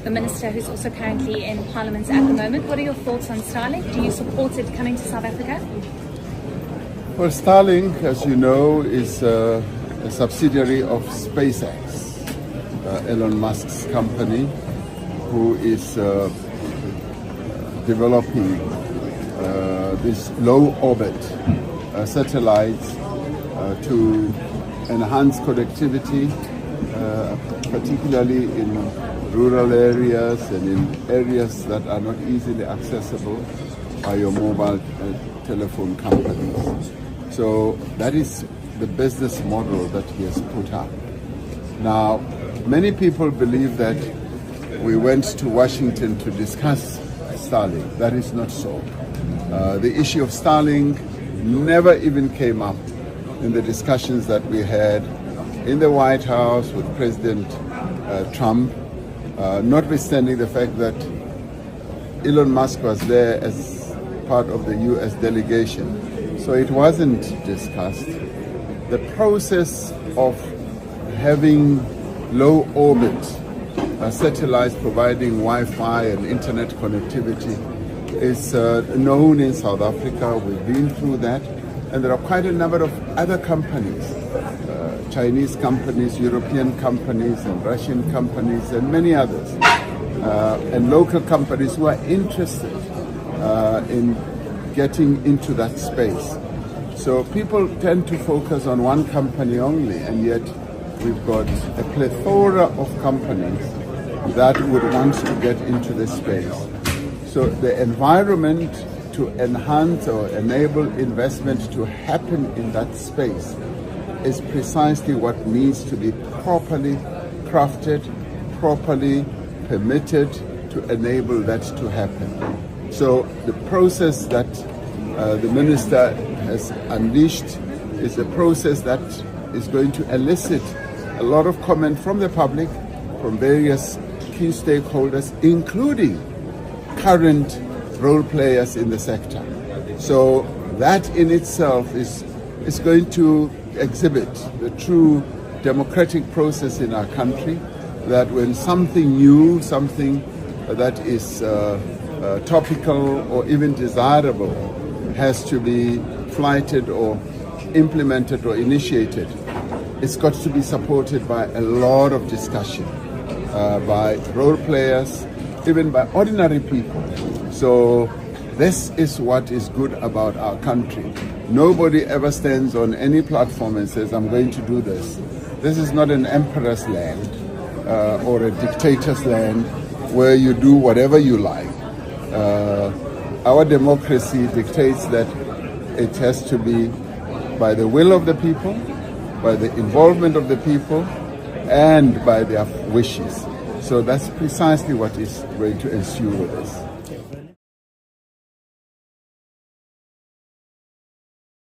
the Minister who's also currently in Parliament at the moment. What are your thoughts on Starlink? Do you support it coming to South Africa? Well, Starlink, as you know, is a subsidiary of SpaceX, Elon Musk's company, who is developing these low-orbit satellites to enhance connectivity, particularly in rural areas and in areas that are not easily accessible by your mobile telephone companies. So that is the business model that he has put up. Now, many people believe that we went to Washington to discuss Starlink. That is not so. The issue of Starlink never even came up in the discussions that we had in the White House with President Trump, notwithstanding the fact that Elon Musk was there as part of the US delegation. So it wasn't discussed. The process of having low orbit satellites providing Wi-Fi and internet connectivity is known in South Africa. We've been through that. And there are quite a number of other companies, Chinese companies, European companies, and Russian companies, and many others, and local companies who are interested in getting into that space. So people tend to focus on one company only, and yet we've got a plethora of companies that would want to get into this space. So the environment to enhance or enable investment to happen in that space is precisely what needs to be properly crafted, properly permitted to enable that to happen. So the process that the Minister has unleashed is a process that is going to elicit a lot of comment from the public, from various key stakeholders, including current role players in the sector. So that in itself is going to exhibit the true democratic process in our country, that when something new, something that is topical or even desirable has to be flighted or implemented or initiated, it's got to be supported by a lot of discussion, by role players, even by ordinary people. So this is what is good about our country. Nobody ever stands on any platform and says, I'm going to do this. This is not an emperor's land or a dictator's land where you do whatever you like. Our democracy dictates that it has to be by the will of the people, by the involvement of the people, and by their wishes. So that's precisely what is going to ensue with this.